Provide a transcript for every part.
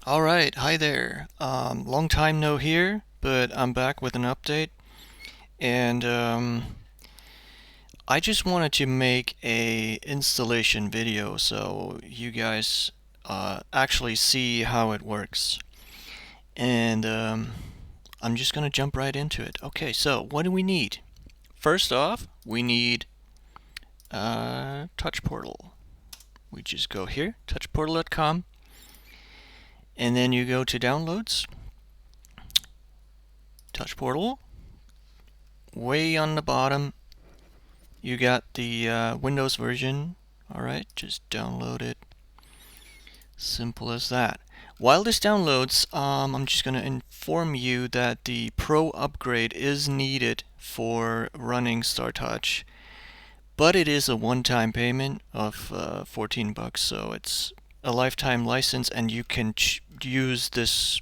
Alright, hi there. Long time no here, but I'm back with an update. And I just wanted to make a installation video so you guys actually see how it works. And I'm just gonna jump right into it. Okay, so what do we need? First off, we need Touch Portal. We just go here, touchportal.com, and then you go to Downloads, Touch Portal. Way on the bottom, you got the Windows version. Alright, just download it. Simple as that. While this downloads, I'm just going to inform you that the Pro upgrade is needed for running StarTouch, but it is a one-time payment of 14 bucks, so it's a lifetime license, and you can use this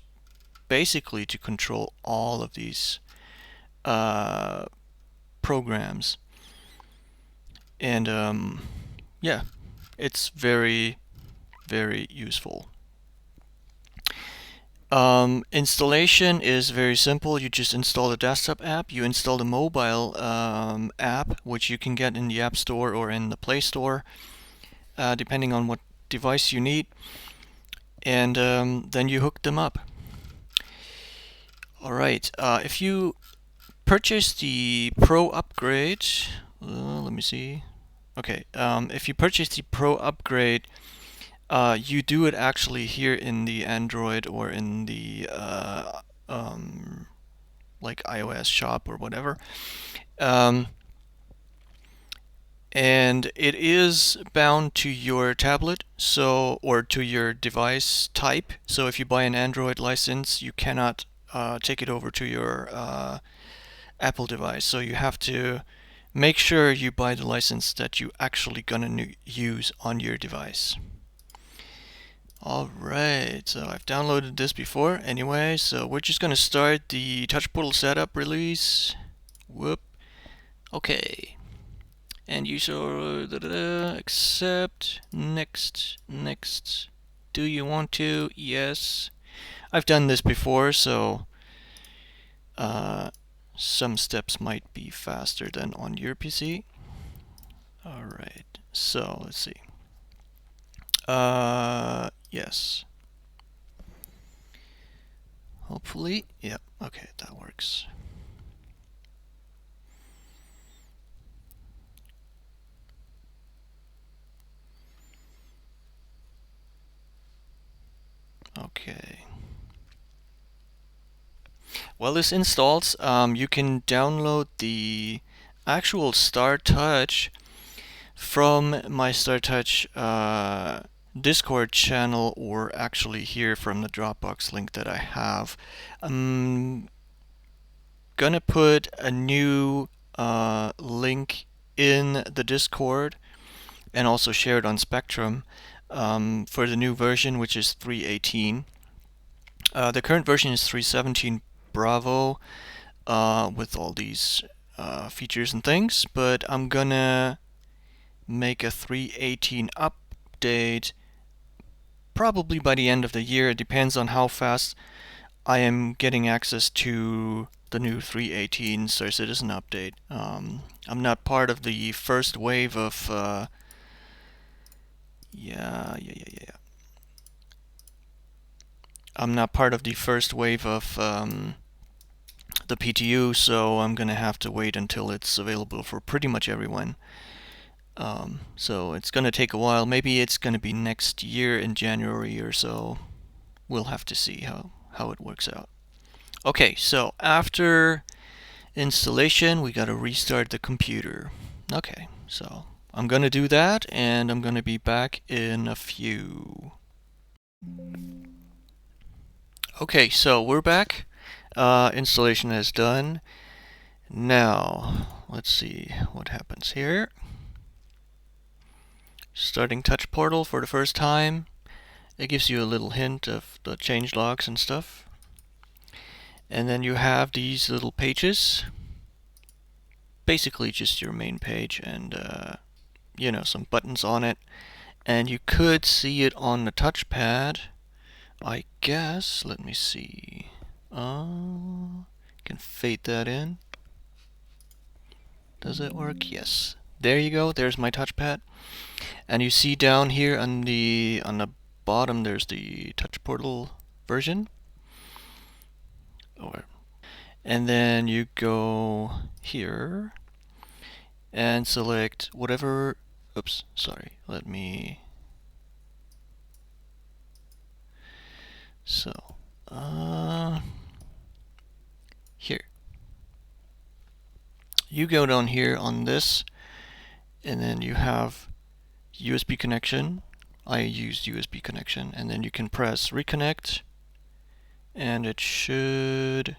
basically to control all of these programs. And yeah, it's very, very useful. Installation is very simple. You just install the desktop app. You install the mobile app, which you can get in the App Store or in the Play Store, depending on what device you need. And then you hook them up. Alright, if you purchase the Pro upgrade, let me see. Okay, if you purchase the Pro upgrade, you do it actually here in the Android or in the like iOS shop or whatever. And it is bound to your tablet, so, or to your device type. So if you buy an Android license, you cannot take it over to your Apple device. So you have to make sure you buy the license that you actually gonna use on your device. Alright, so I've downloaded this before anyway, so we're just gonna start the Touch Portal setup release. Whoop. Okay. And user accept, next, next. Do you want to? Yes. I've done this before, so some steps might be faster than on your PC. Alright, so let's see. Yes. Hopefully, yep, okay, that works. Okay. While this installs, you can download the actual StarTouch from my StarTouch Discord channel, or actually here from the Dropbox link that I have. I'm gonna put a new link in the Discord and also share it on Spectrum for the new version, which is 3.18. The current version is 3.17 Bravo with all these features and things, but I'm gonna make a 3.18 update probably by the end of the year. It depends on how fast I am getting access to the new 3.18 Star Citizen update. I'm not part of the first wave of I'm not part of the first wave of the PTU, so I'm gonna have to wait until it's available for pretty much everyone. So it's gonna take a while. Maybe it's gonna be next year in January or so. We'll have to see how it works out. Okay, so after installation, we gotta restart the computer. Okay, so I'm gonna do that, and I'm gonna be back in a few. Okay, so we're back. Installation is done. Now, let's see what happens here. Starting Touch Portal for the first time. It gives you a little hint of the change logs and stuff. And then you have these little pages. Basically just your main page and, you know, some buttons on it. And you could see it on the touchpad, I guess. Let me see. Can fade that in. Does it work? Yes. There you go. There's my touchpad. And you see down here on the bottom there's the touch portal version. And then you go here and select whatever. Oops, sorry. Let me. So, here. You go down here on this, and then you have USB connection. I used USB connection, and then you can press reconnect, and it should.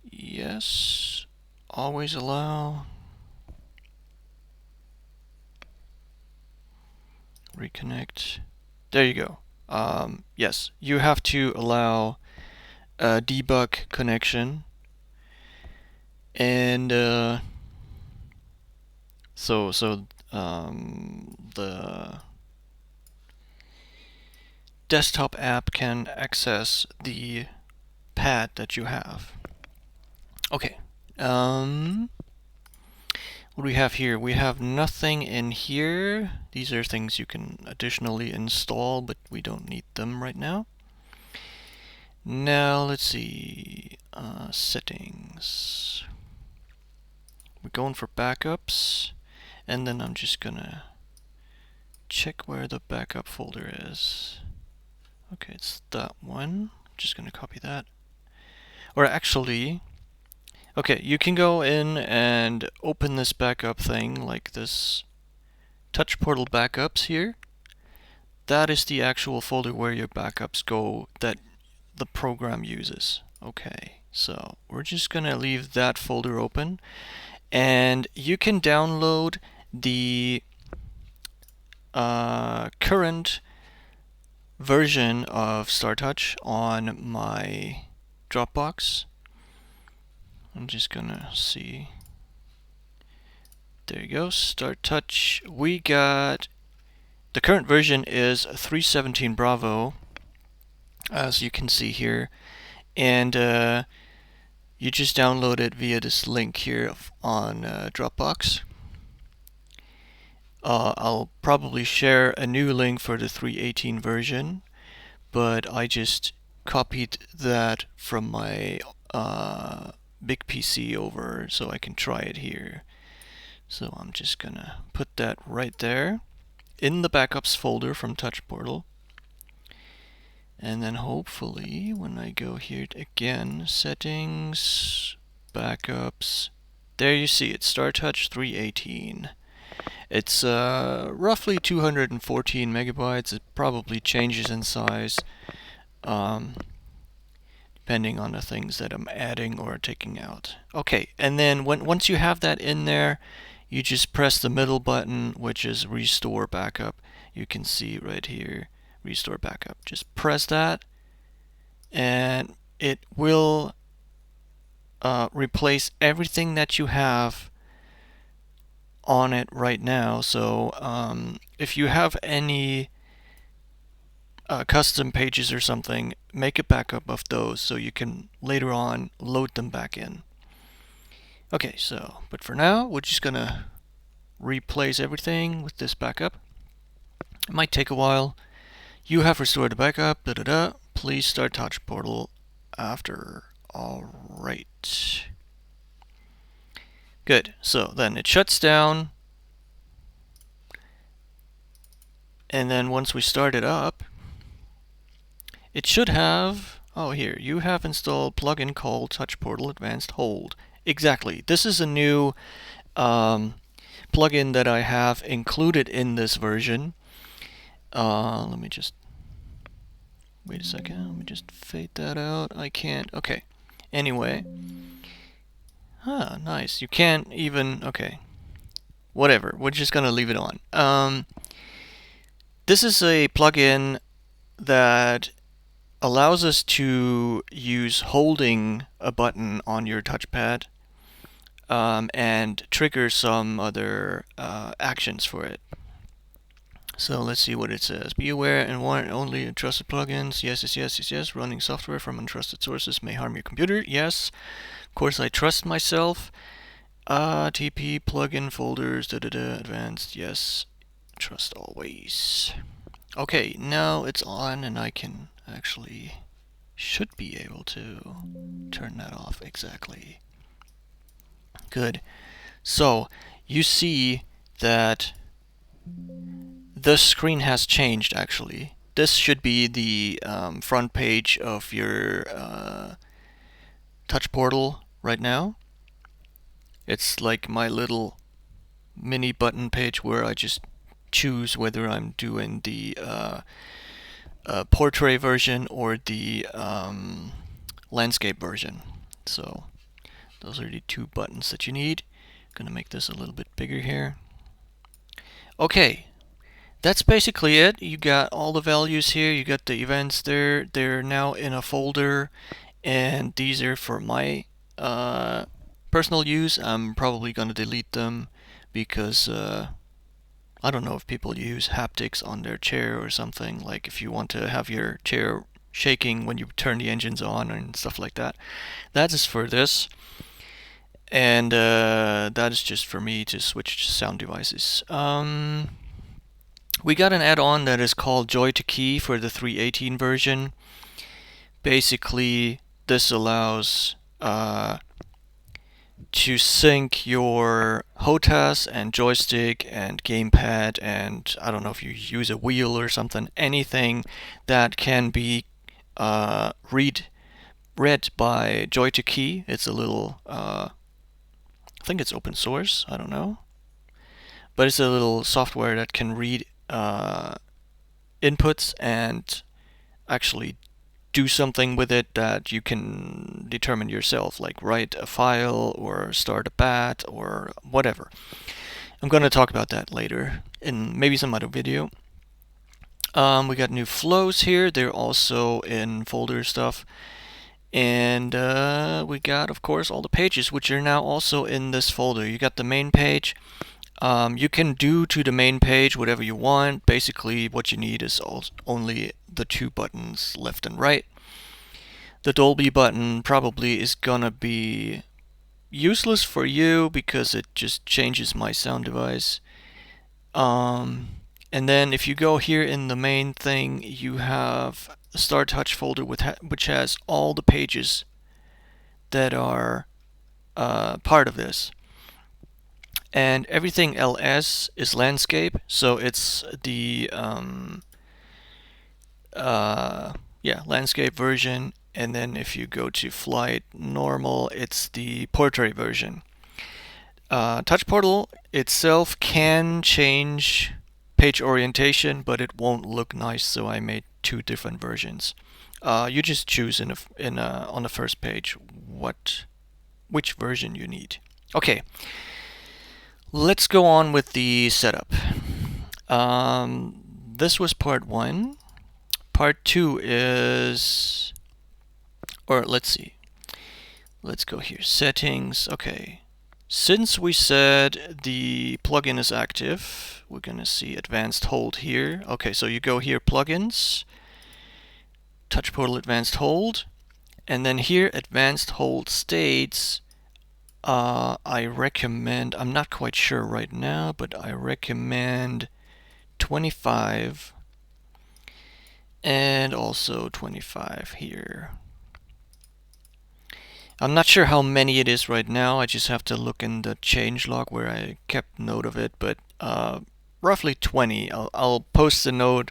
Yes, always allow. Reconnect. There you go. Yes, you have to allow a debug connection, and the desktop app can access the pad that you have. Okay. What do we have here? We have nothing in here. These are things you can additionally install, but we don't need them right now. Now let's see. Settings. We're going for backups, and then I'm just gonna check where the backup folder is. Okay, it's that one. Just gonna copy that. Or actually, okay, you can go in and open this backup thing, like this touch portal backups here. That is the actual folder where your backups go that the program uses. Okay, so we're just gonna leave that folder open, and you can download the current version of StarTouch on my Dropbox. I'm just gonna see. There you go, StarTouch. We got the current version is 3.17 Bravo, as you can see here, and you just download it via this link here on Dropbox. I'll probably share a new link for the 3.18 version, but I just copied that from my big PC over so I can try it here. So I'm just gonna put that right there in the backups folder from Touch Portal. And then hopefully when I go here again, settings, backups, there you see it, StarTouch 3.18. It's roughly 214 megabytes. It probably changes in size depending on the things that I'm adding or taking out. Okay, and then once you have that in there, you just press the middle button, which is Restore Backup. You can see right here, Restore Backup. Just press that, and it will replace everything that you have on it right now. So if you have any custom pages or something, make a backup of those so you can later on load them back in. Okay, so, but for now, we're just gonna replace everything with this backup. It might take a while. You have restored the backup, Please start Touch Portal after. Alright. Good, so then it shuts down. And then once we start it up, it should have, oh here, you have installed plugin called Touch Portal Advanced Hold. Exactly, this is a new plugin that I have included in this version. Let me just, wait a second, let me just fade that out. I can't, okay. Anyway, nice, you can't even, okay. Whatever, we're just gonna leave it on. This is a plugin that allows us to use holding a button on your touchpad and trigger some other actions for it. So let's see what it says. Be aware and warn only trusted plugins. Yes, yes, yes, yes, yes. Running software from untrusted sources may harm your computer. Yes. Of course, I trust myself. TP plugin folders. Advanced. Yes. Trust always. Okay, now it's on, and I can actually should be able to turn that off exactly. Good. So you see that the screen has changed actually. This should be the front page of your touch portal right now. It's like my little mini button page where I just choose whether I'm doing the portrait version or the landscape version. So those are the two buttons that you need. I'm gonna make this a little bit bigger here. Okay, that's basically it. You got all the values here. You got the events there. They're now in a folder, and these are for my personal use. I'm probably gonna delete them because I don't know if people use haptics on their chair or something. Like if you want to have your chair shaking when you turn the engines on and stuff like that. That is for this. And that is just for me to switch sound devices. We got an add-on that is called JoyToKey for the 3.18 version. Basically, this allows to sync your HOTAS and joystick and gamepad and I don't know if you use a wheel or something, anything that can be read by JoyToKey. It's a little, I think it's open source, I don't know. But it's a little software that can read inputs and actually do something with it that you can determine yourself, like write a file or start a bat or whatever. I'm going to talk about that later in maybe some other video. We got new flows here. They're also in folder stuff. And we got, of course, all the pages, which are now also in this folder. You got the main page. You can do to the main page whatever you want. Basically, what you need is only the two buttons left and right. The Dolby button probably is gonna be useless for you because it just changes my sound device. And then if you go here in the main thing, you have the Start Touch folder which has all the pages that are part of this. And everything ls is landscape, so it's the landscape version. And then if you go to flight normal, it's the portrait version. Touch Portal itself can change page orientation, but it won't look nice, so I made two different versions. You just choose on the first page which version you need. Okay. Let's go on with the setup. This was part 1. Part 2 is, or let's see. Let's go here. Settings. Okay. Since we said the plugin is active, we're going to see advanced hold here. Okay, so you go here, plugins, Touch Portal advanced hold, and then here advanced hold states I recommend, I'm not quite sure right now, but I recommend 25 and also 25 here. I'm not sure how many it is right now. I just have to look in the changelog where I kept note of it, but roughly 20. I'll post a note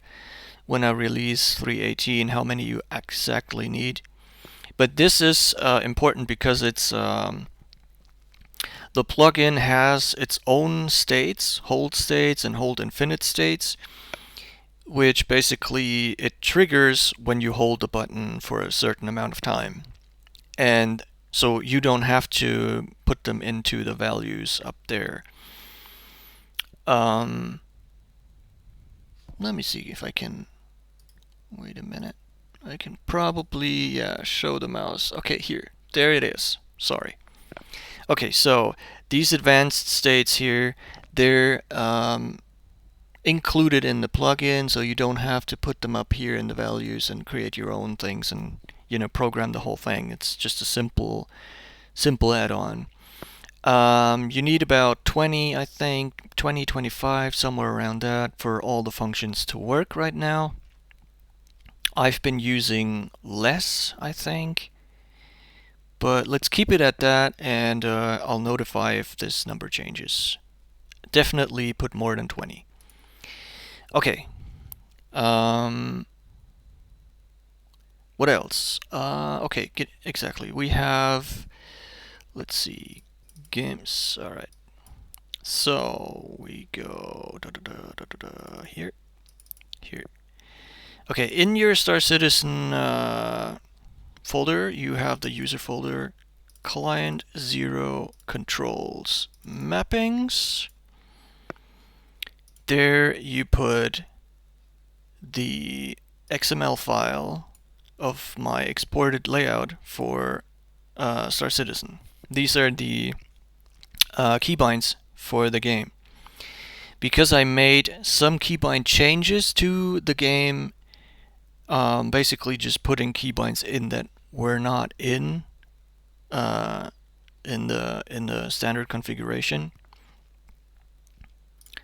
when I release 3.18 how many you exactly need. But this is important because it's the plugin has its own states, hold states and hold infinite states, which basically it triggers when you hold the button for a certain amount of time. And so you don't have to put them into the values up there. Let me see if I can, wait a minute. I can probably, show the mouse. Okay, here, there it is. Sorry. Okay, so these advanced states here, they're included in the plugin, so you don't have to put them up here in the values and create your own things and program the whole thing. It's just a simple add-on. You need about 20, I think, 20, 25, somewhere around that for all the functions to work right now. I've been using less, I think, but let's keep it at that, and I'll notify if this number changes. Definitely put more than 20. Okay. What else? Okay, exactly. We have, let's see, games. All right. So we go here, here. Okay, in your Star Citizen folder, you have the user folder, client 0 controls mappings. There you put the XML file of my exported layout for Star Citizen. These are the keybinds for the game. Because I made some keybind changes to the game, basically just putting keybinds in that were not in the standard configuration.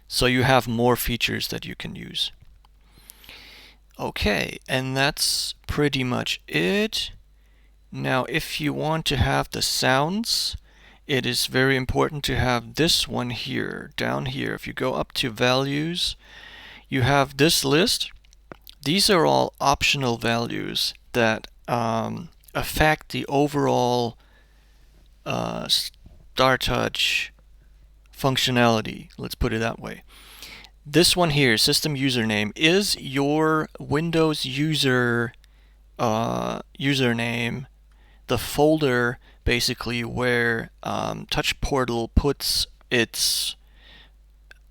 So you have more features that you can use. Okay, and that's pretty much it. Now, if you want to have the sounds, it is very important to have this one here, down here. If you go up to values, you have this list. These are all optional values that affect the overall StarTouch functionality. Let's put it that way. This one here, system username, is your Windows user username, the folder basically where Touch Portal puts its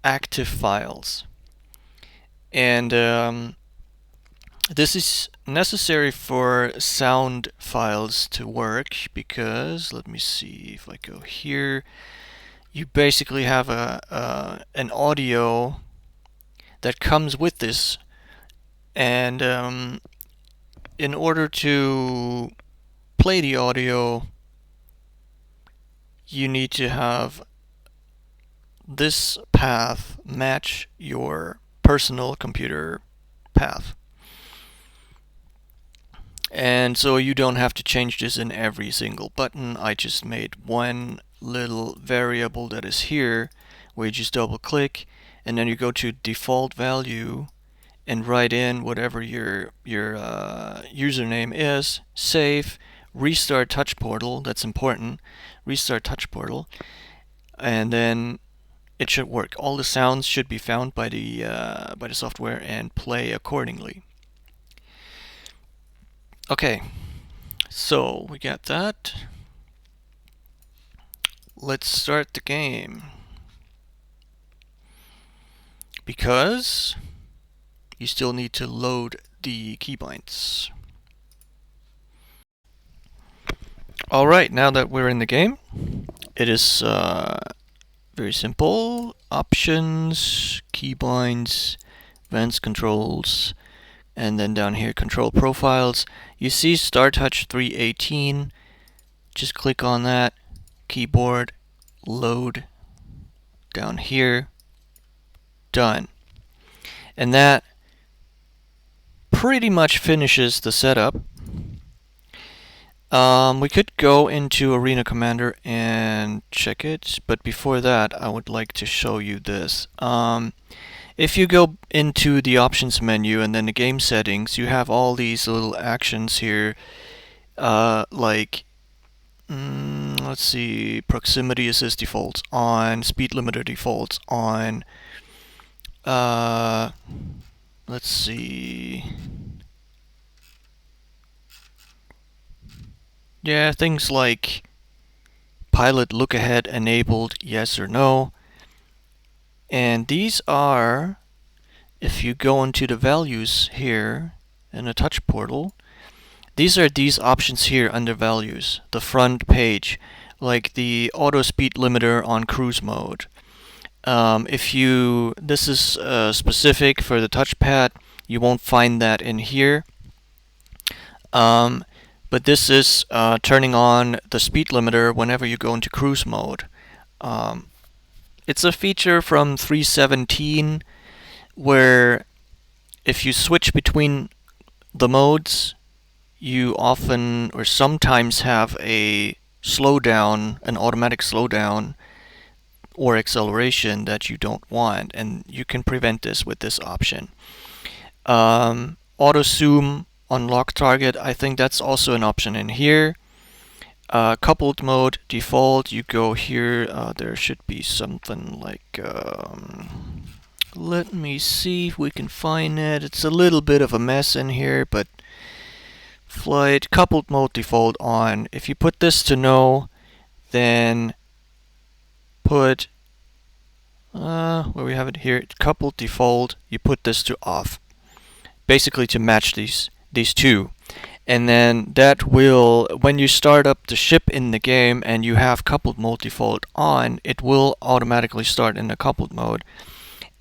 active files. And this is necessary for sound files to work because, let me see if I go here, you basically have an audio that comes with this, and in order to play the audio, you need to have this path match your personal computer path. And so you don't have to change this in every single button. I just made one little variable that is here where you just double click and then you go to default value and write in whatever your username is, save, restart Touch Portal, that's important, restart Touch Portal, and then it should work. All the sounds should be found by the software and play accordingly. Okay, so we got that. Let's start the game. Because you still need to load the keybinds. Alright, now that we're in the game, it is very simple. Options, keybinds, advanced controls, and then down here control profiles. You see StarTouch 318. Just click on that. Keyboard, load, down here, done. And that pretty much finishes the setup. We could go into Arena Commander and check it, but before that I would like to show you this. If you go into the options menu and then the game settings, you have all these little actions here, like let's see, proximity assist defaults on, speed limiter defaults on, let's see, yeah, things like pilot look ahead enabled, yes or no. And these are, if you go into the values here in the Touch Portal, these are these options here under values, the front page. like the auto speed limiter on cruise mode. This is specific for the touchpad, you won't find that in here. But this is turning on the speed limiter whenever you go into cruise mode. It's a feature from 3.17 where if you switch between the modes, you often or sometimes have a slowdown, an automatic slowdown or acceleration that you don't want, and you can prevent this with this option. Auto zoom on lock target, I think that's also an option in here. Coupled mode default, you go here, there should be something like, let me see if we can find it. It's a little bit of a mess in here, but flight coupled mode default on. If you put this to no, then put where we have it here, coupled default, you put this to off, basically to match these two. And then that will, when you start up the ship in the game and you have coupled mode default on, it will automatically start in the coupled mode.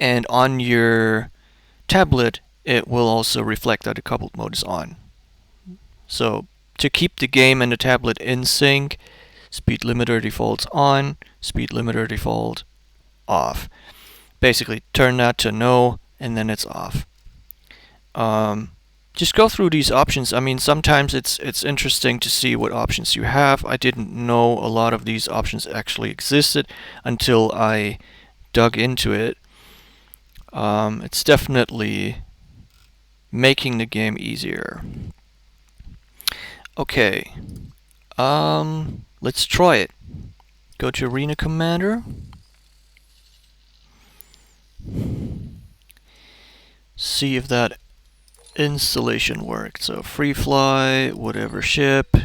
And on your tablet, it will also reflect that the coupled mode is on. So to keep the game and the tablet in sync, speed limiter defaults on, speed limiter default off. Basically, turn that to no, and then it's off. Just go through these options. I mean, sometimes it's interesting to see what options you have. I didn't know a lot of these options actually existed until I dug into it. It's definitely making the game easier. Okay, let's try it. Go to Arena Commander. See if that installation worked. So free fly, whatever ship,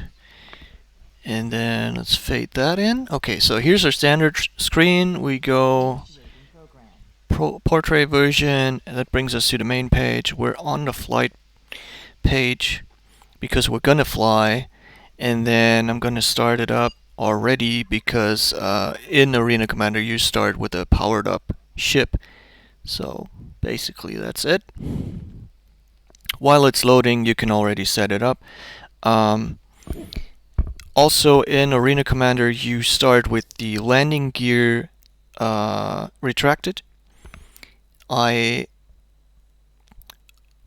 and then let's fade that in. Okay, so here's our standard screen. We go portrait version, and that brings us to the main page. We're on the flight page because we're gonna fly, and then I'm gonna start it up already because in Arena Commander you start with a powered up ship. So basically that's it. While it's loading, you can already set it up. Also in Arena Commander, you start with the landing gear retracted. I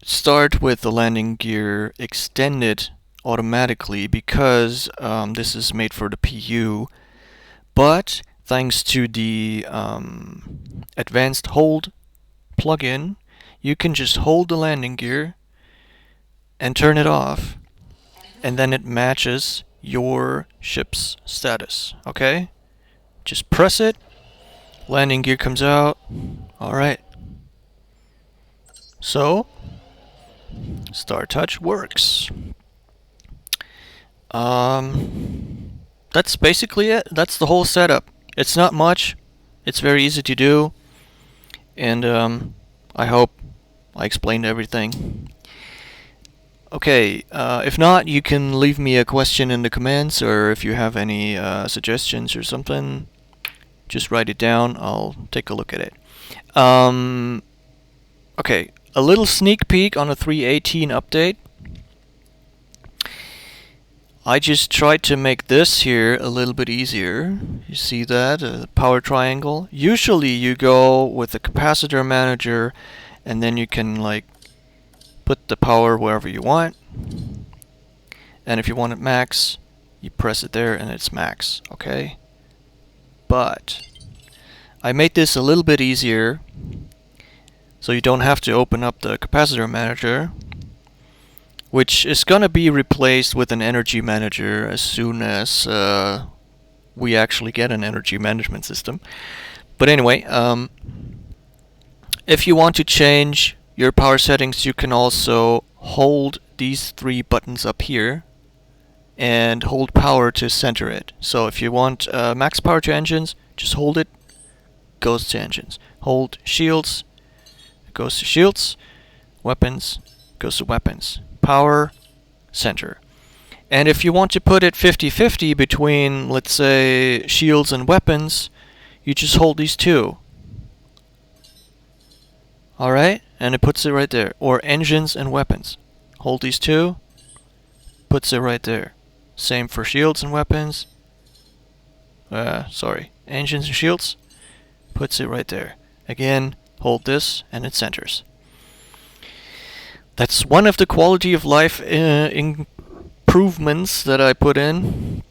start with the landing gear extended automatically because this is made for the PU, but thanks to the advanced hold plugin, you can just hold the landing gear and turn it off, and then it matches your ship's status. Okay? Just press it, landing gear comes out. Alright. So, Star Touch works. That's basically it. That's the whole setup. It's not much. It's very easy to do. And I hope I explained everything. Okay, if not, you can leave me a question in the comments, or if you have any suggestions or something, just write it down. I'll take a look at it. Okay, a little sneak peek on a 3.18 update. I just tried to make this here a little bit easier. You see that? Power triangle. Usually you go with the capacitor manager, and then you can like put the power wherever you want. And if you want it max, you press it there and it's max, okay? But I made this a little bit easier so you don't have to open up the capacitor manager, which is gonna be replaced with an energy manager as soon as we actually get an energy management system. But anyway, if you want to change your power settings, you can also hold these three buttons up here and hold power to center it. So if you want max power to engines, just hold it, goes to engines. Hold shields, it goes to shields. Weapons, goes to weapons. Power, center. And if you want to put it 50-50 between, let's say, shields and weapons, you just hold these two. Alright? And it puts it right there. Or engines and weapons. Hold these two, puts it right there. Same for shields and weapons. Engines and shields, puts it right there. Again, hold this and it centers. That's one of the quality of life improvements that I put in.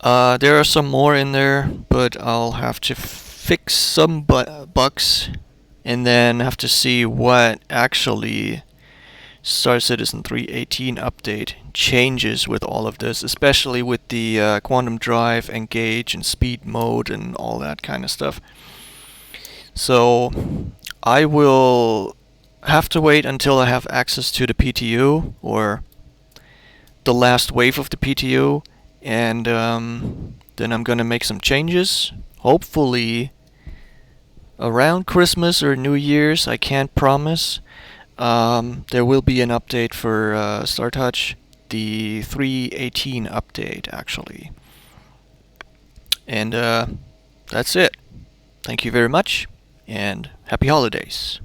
There are some more in there, but I'll have to fix some bugs and then have to see what actually Star Citizen 3.18 update changes with all of this, especially with the quantum drive, engage, and speed mode and all that kind of stuff. So I will have to wait until I have access to the PTU or the last wave of the PTU, and then I'm gonna make some changes. Hopefully around Christmas or New Year's. I can't promise. There will be an update for StarTouch, the 3.18 update actually. And that's it. Thank you very much, and happy holidays.